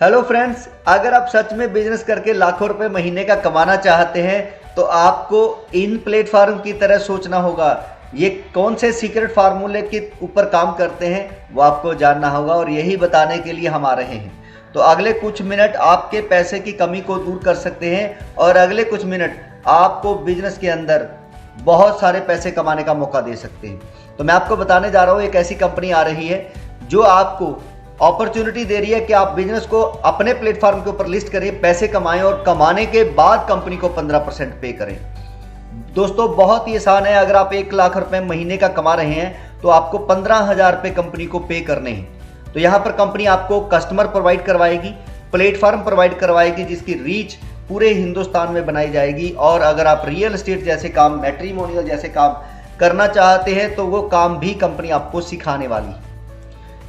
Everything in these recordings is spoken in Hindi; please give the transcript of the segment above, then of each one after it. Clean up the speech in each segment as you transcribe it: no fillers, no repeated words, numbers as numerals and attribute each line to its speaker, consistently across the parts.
Speaker 1: हेलो फ्रेंड्स, अगर आप सच में बिजनेस करके लाखों रुपए महीने का कमाना चाहते हैं तो आपको इन प्लेटफॉर्म की तरह सोचना होगा। ये कौन से सीक्रेट फार्मूले के ऊपर काम करते हैं वो आपको जानना होगा और यही बताने के लिए हम आ रहे हैं। तो अगले कुछ मिनट आपके पैसे की कमी को दूर कर सकते हैं और अगले कुछ मिनट आपको बिजनेस के अंदर बहुत सारे पैसे कमाने का मौका दे सकते हैं। तो मैं आपको बताने जा रहा हूँ, एक ऐसी कंपनी आ रही है जो आपको अपॉर्चुनिटी दे रही है कि आप बिजनेस को अपने प्लेटफॉर्म के ऊपर लिस्ट करें, पैसे कमाएं और कमाने के बाद कंपनी को 15% पे करें। दोस्तों बहुत ही आसान है। अगर आप 1 लाख रुपए महीने का कमा रहे हैं तो आपको 15,000 रुपए कंपनी को पे करने हैं। तो यहाँ पर कंपनी आपको कस्टमर प्रोवाइड करवाएगी, प्लेटफॉर्म प्रोवाइड करवाएगी जिसकी रीच पूरे हिंदुस्तान में बनाई जाएगी। और अगर आप रियल एस्टेट जैसे काम, मैट्रिमोनियल जैसे काम करना चाहते हैं तो वो काम भी कंपनी आपको सिखाने वाली है।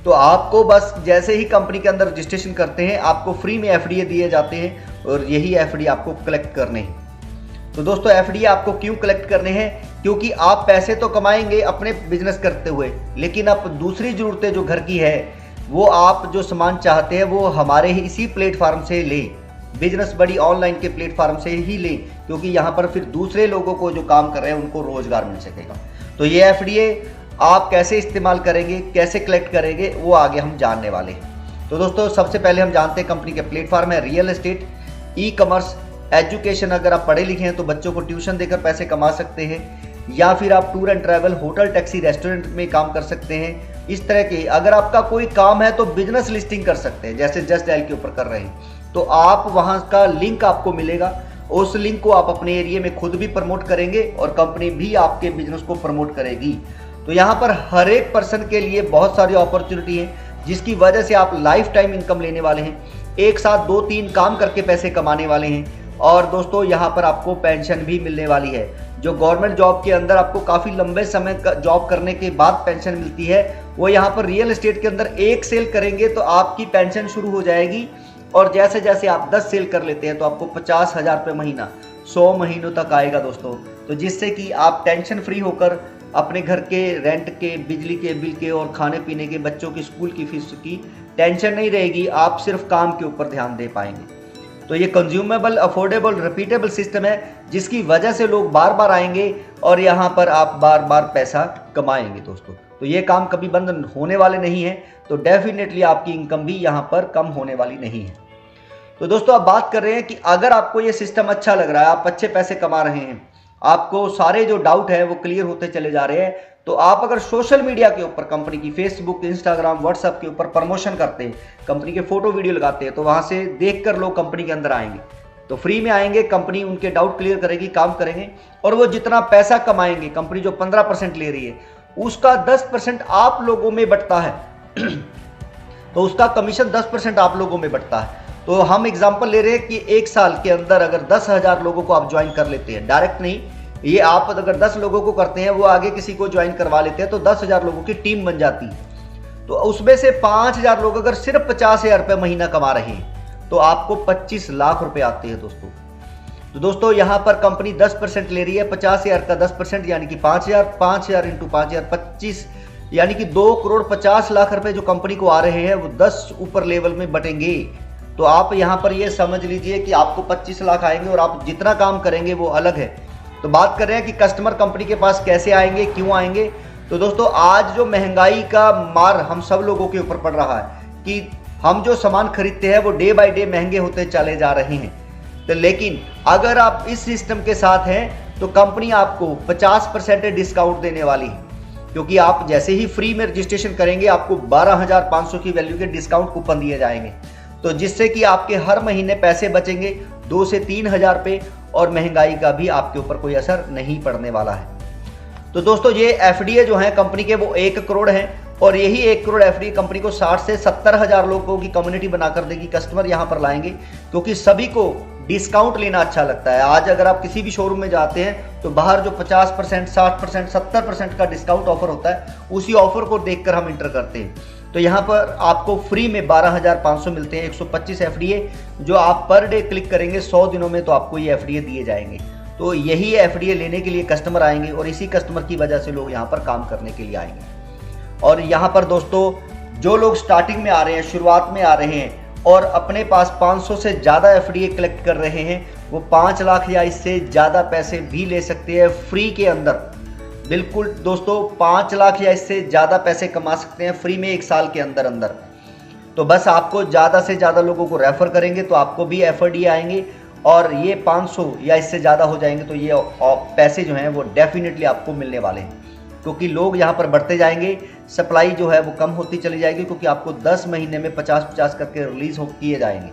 Speaker 1: तो आपको बस जैसे ही कंपनी के अंदर रजिस्ट्रेशन करते हैं आपको फ्री में एफडीए दिए जाते हैं और यही एफडीए आपको कलेक्ट करने हैं। तो दोस्तों एफडीए आपको क्यों कलेक्ट करने हैं? क्योंकि आप पैसे तो कमाएंगे अपने बिजनेस करते हुए, लेकिन आप दूसरी ज़रूरतें जो घर की है वो आप जो सामान चाहते हैं वो हमारे ही इसी प्लेटफार्म से लें, बिजनेस बड़ी ऑनलाइन के प्लेटफार्म से ही लें, क्योंकि यहाँ पर फिर दूसरे लोगों को जो काम कर रहे हैं उनको रोजगार मिल सकेगा। तो ये एफडीए आप कैसे इस्तेमाल करेंगे, कैसे कलेक्ट करेंगे, वो आगे हम जानने वाले हैं। तो दोस्तों सबसे पहले हम जानते हैं कंपनी के प्लेटफॉर्म है real estate, e commerce, education. अगर आप पढ़े लिखे हैं तो बच्चों को ट्यूशन देकर पैसे कमा सकते हैं, या फिर आप tour and travel, hotel, taxi, restaurant में काम कर सकते हैं। इस तरह के अगर आपका कोई काम है तो बिजनेस लिस्टिंग कर सकते हैं, जैसे जस्ट डायल के ऊपर कर रहे हैं। तो आप वहाँ का लिंक आपको मिलेगा, उस लिंक को आप अपने एरिया में खुद भी प्रमोट करेंगे और कंपनी भी आपके बिजनेस को प्रमोट करेगी। तो यहाँ पर हर एक पर्सन के लिए बहुत सारी अपॉर्चुनिटी है जिसकी वजह से आप लाइफ टाइम इनकम लेने वाले हैं, एक साथ 2-3 काम करके पैसे कमाने वाले हैं। और दोस्तों यहाँ पर आपको पेंशन भी मिलने वाली है। जो गवर्नमेंट जॉब के अंदर आपको काफ़ी लंबे समय का जॉब करने के बाद पेंशन मिलती है, वो यहाँ पर रियल एस्टेट के अंदर एक सेल करेंगे तो आपकी पेंशन शुरू हो जाएगी। और जैसे जैसे आप 10 सेल कर लेते हैं तो आपको 50,000 रुपये महीना 100 महीनों तक आएगा दोस्तों। तो जिससे कि आप टेंशन फ्री होकर अपने घर के रेंट के, बिजली के बिल के और खाने पीने के, बच्चों की स्कूल की फीस की टेंशन नहीं रहेगी। आप सिर्फ काम के ऊपर ध्यान दे पाएंगे। तो ये कंज्यूमेबल, अफोर्डेबल, रिपीटेबल सिस्टम है जिसकी वजह से लोग बार बार आएंगे और यहाँ पर आप बार बार पैसा कमाएंगे दोस्तों। तो ये काम कभी बंद होने वाले नहीं है, तो डेफिनेटली आपकी इनकम भी यहाँ पर कम होने वाली नहीं है। तो दोस्तों अब बात कर रहे हैं कि अगर आपको ये सिस्टम अच्छा लग रहा है, आप अच्छे पैसे कमा रहे हैं, आपको सारे जो डाउट है वो क्लियर होते चले जा रहे हैं, तो आप अगर सोशल मीडिया के ऊपर कंपनी की फेसबुक, इंस्टाग्राम, व्हाट्सएप के ऊपर प्रमोशन करते हैं, कंपनी के फोटो वीडियो लगाते हैं, तो वहां से देखकर लोग कंपनी के अंदर आएंगे। तो फ्री में आएंगे, कंपनी उनके डाउट क्लियर करेगी, काम करेंगे और वो जितना पैसा कमाएंगे, कंपनी जो 15% ले रही है उसका 10% आप लोगों में बंटता है तो उसका कमीशन 10% आप लोगों में बंटता है। तो हम एग्जांपल ले रहे हैं कि 1 साल के अंदर अगर 10,000 लोगों को आप ज्वाइन कर लेते हैं, डायरेक्ट नहीं, ये आप अगर 10 लोगों को करते हैं, वो आगे किसी को ज्वाइन करवा लेते हैं तो 10,000 लोगों की टीम बन जाती है। तो उसमें से 5,000 लोग अगर सिर्फ 50,000 रुपये महीना कमा रहे हैं तो आपको 25 लाख रुपए आते हैं दोस्तों। तो दोस्तों यहाँ पर कंपनी 10% ले रही है, 50,000 का 10% यानी कि 5,000, 5,000 इंटू 5,000 25, यानी कि 2,50,00,000 रुपए जो कंपनी को आ रहे हैं वो 10 ऊपर लेवल में बटेंगे। तो आप यहाँ पर ये समझ लीजिए कि आपको 25 लाख आएंगे और आप जितना काम करेंगे वो अलग है। तो बात कर रहे हैं कि कस्टमर कंपनी के पास कैसे आएंगे, क्यों आएंगे। तो दोस्तों आज जो महंगाई का मार हम सब लोगों के ऊपर पड़ रहा है कि हम जो सामान खरीदते हैं वो डे बाय डे महंगे होते चले जा रहे हैं। तो लेकिन अगर आप इस सिस्टम के साथ हैं तो कंपनी आपको 50% डिस्काउंट देने वाली है, क्योंकि आप जैसे ही फ्री में रजिस्ट्रेशन करेंगे आपको 12,500 की वैल्यू के डिस्काउंट कूपन दिए जाएंगे। तो जिससे कि आपके हर महीने पैसे बचेंगे 2 से 3,000 रुपये और महंगाई का भी आपके ऊपर कोई असर नहीं पड़ने वाला है। तो दोस्तों ये एफडीए जो है कंपनी के वो 1 करोड़ है और यही 1 करोड़ एफडीए कंपनी को 60 से 70,000 लोगों की कम्युनिटी बनाकर देगी। कस्टमर यहाँ पर लाएंगे क्योंकि सभी को डिस्काउंट लेना अच्छा लगता है। आज अगर आप किसी भी शोरूम में जाते हैं तो बाहर जो 50%, 60%, 70% का डिस्काउंट ऑफर होता है, उसी ऑफर को देखकर हम इंटर करते हैं। तो यहाँ पर आपको फ्री में 12,500 मिलते हैं, 125 एफडीए जो आप पर डे क्लिक करेंगे 100 दिनों में तो आपको ये एफडीए दिए जाएंगे। तो यही एफडीए लेने के लिए कस्टमर आएंगे और इसी कस्टमर की वजह से लोग यहाँ पर काम करने के लिए आएंगे। और यहाँ पर दोस्तों जो लोग स्टार्टिंग में आ रहे हैं, शुरुआत में आ रहे हैं, और अपने पास 500 से ज़्यादा एफडीए कलेक्ट कर रहे हैं, वो 5 लाख या इससे ज़्यादा पैसे भी ले सकते हैं फ्री के अंदर। बिल्कुल दोस्तों, 5 लाख या इससे ज़्यादा पैसे कमा सकते हैं फ्री में 1 साल के अंदर अंदर। तो बस आपको ज़्यादा से ज़्यादा लोगों को रेफ़र करेंगे तो आपको भी एफडीए आएंगे, और ये 500 या इससे ज़्यादा हो जाएंगे तो ये पैसे जो हैं वो डेफिनेटली आपको मिलने वाले हैं, क्योंकि लोग यहाँ पर बढ़ते जाएंगे, सप्लाई जो है वो कम होती चली जाएगी, क्योंकि आपको 10 महीने में 50-50 करके रिलीज किए जाएंगे।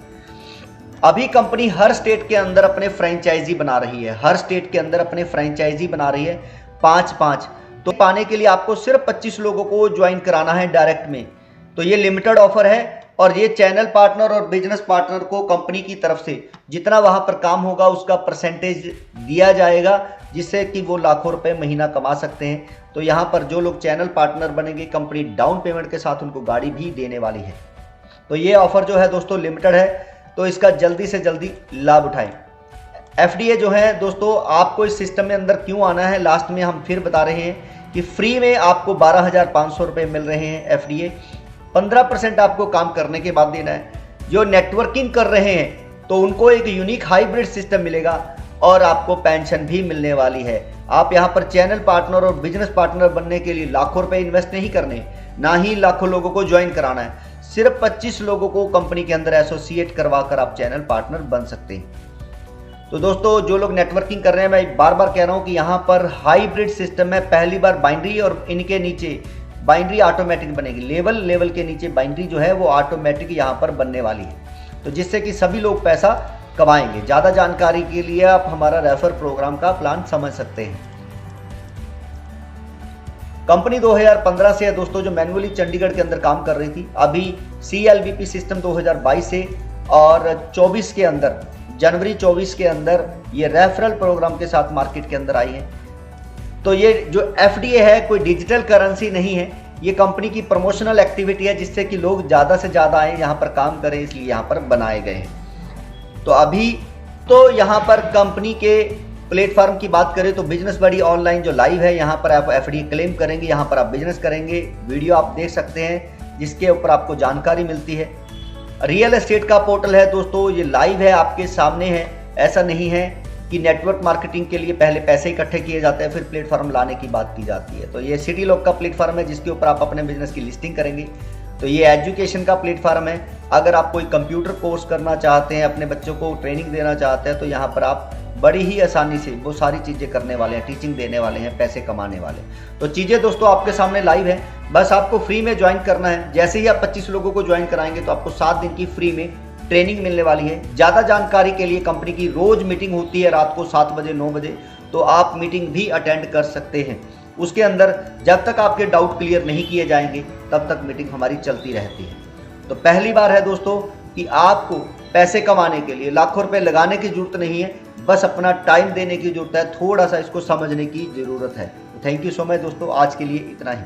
Speaker 1: अभी कंपनी हर स्टेट के अंदर अपने फ्रेंचाइजी बना रही है, हर स्टेट के अंदर अपने फ्रेंचाइजी बना रही है 5-5। तो पाने के लिए आपको सिर्फ 25 लोगों को ज्वाइन कराना है डायरेक्ट में। तो ये लिमिटेड ऑफर है, और ये चैनल पार्टनर और बिजनेस पार्टनर को कंपनी की तरफ से जितना वहां पर काम होगा उसका परसेंटेज दिया जाएगा, जिससे कि वो लाखों रुपए महीना कमा सकते हैं। तो यहाँ पर जो लोग चैनल पार्टनर बनेंगे, कंपनी डाउन पेमेंट के साथ उनको गाड़ी भी देने वाली है। तो ये ऑफर जो है दोस्तों लिमिटेड है, तो इसका जल्दी से जल्दी लाभ उठाएं। एफडीए जो है दोस्तों, आपको इस सिस्टम में अंदर क्यों आना है, लास्ट में हम फिर बता रहे हैं कि फ्री में आपको 12,500 रुपये मिल रहे हैं एफडीए। 15% आपको काम करने के बाद देना है। जो नेटवर्किंग कर रहे हैं तो उनको एक यूनिक हाइब्रिड सिस्टम मिलेगा, और आपको पेंशन भी मिलने वाली है। आप यहाँ पर चैनल पार्टनर और बिजनेस पार्टनर बनने के लिए लाखों रुपए इन्वेस्ट नहीं करने, ना ही लाखों लोगों को ज्वाइन कराना है। सिर्फ 25 लोगों को कंपनी के अंदर एसोसिएट करवा कर आप चैनल पार्टनर बन सकते हैं। तो दोस्तों, जो लोग नेटवर्किंग कर रहे हैं, मैं बार बार कह रहा हूँ कि यहाँ पर हाइब्रिड सिस्टम है। पहली बार बाइनरी, और इनके नीचे बाइनरी ऑटोमेटिक बनेगी। लेवल के नीचे बाइनरी जो है वो ऑटोमेटिक यहाँ पर बनने वाली है, तो जिससे कि सभी लोग पैसा कमाएंगे। ज़्यादा जानकारी के लिए आप हमारा रेफर प्रोग्राम का प्लान समझ सकते हैं। कंपनी 2015 से है दोस्तों, जो मैन्युअली चंडीगढ़ के अंदर काम कर रही थी। अभी CLBP सिस्टम 2022 से और 24 के अंदर, जनवरी 24 के अंदर ये रेफरल प्रोग्राम के साथ मार्केट के अंदर आई है। तो ये जो एफडीए है कोई डिजिटल करेंसी नहीं है, ये कंपनी की प्रमोशनल एक्टिविटी है, जिससे कि लोग ज़्यादा से ज़्यादा आए यहाँ पर काम करें, इसलिए यहाँ पर बनाए गए हैं। तो अभी तो यहाँ पर कंपनी के प्लेटफॉर्म की बात करें तो बिजनेस बडी ऑनलाइन जो लाइव है, यहाँ पर आप एफडीए क्लेम करेंगे, यहाँ पर आप बिजनेस करेंगे। वीडियो आप देख सकते हैं जिसके ऊपर आपको जानकारी मिलती है। रियल एस्टेट का पोर्टल है दोस्तों, ये लाइव है, आपके सामने है। ऐसा नहीं है कि नेटवर्क मार्केटिंग के लिए पहले पैसे इकट्ठे किए जाते हैं फिर प्लेटफॉर्म लाने की बात की जाती है। तो ये सिटी लॉक का प्लेटफॉर्म है, जिसके ऊपर आप अपने बिजनेस की लिस्टिंग करेंगे। तो ये एजुकेशन का प्लेटफॉर्म है। अगर आप कोई कंप्यूटर कोर्स करना चाहते हैं, अपने बच्चों को ट्रेनिंग देना चाहते हैं, तो यहाँ पर आप बड़ी ही आसानी से वो सारी चीज़ें करने वाले हैं, टीचिंग देने वाले हैं, पैसे कमाने वाले। तो चीज़ें दोस्तों आपके सामने लाइव है, बस आपको फ्री में ज्वाइन करना है। जैसे ही आप 25 लोगों को ज्वाइन कराएंगे तो आपको 7 दिन की फ्री में ट्रेनिंग मिलने वाली है। ज़्यादा जानकारी के लिए कंपनी की रोज़ मीटिंग होती है रात को 7 बजे 9 बजे, तो आप मीटिंग भी अटेंड कर सकते हैं। उसके अंदर जब तक आपके डाउट क्लियर नहीं किए जाएंगे तब तक मीटिंग हमारी चलती रहती है। तो पहली बार है दोस्तों कि आपको पैसे कमाने के लिए लाखों रुपए लगाने की जरूरत नहीं है, बस अपना टाइम देने की जरूरत है, थोड़ा सा इसको समझने की ज़रूरत है। थैंक यू सो मच दोस्तों, आज के लिए इतना ही।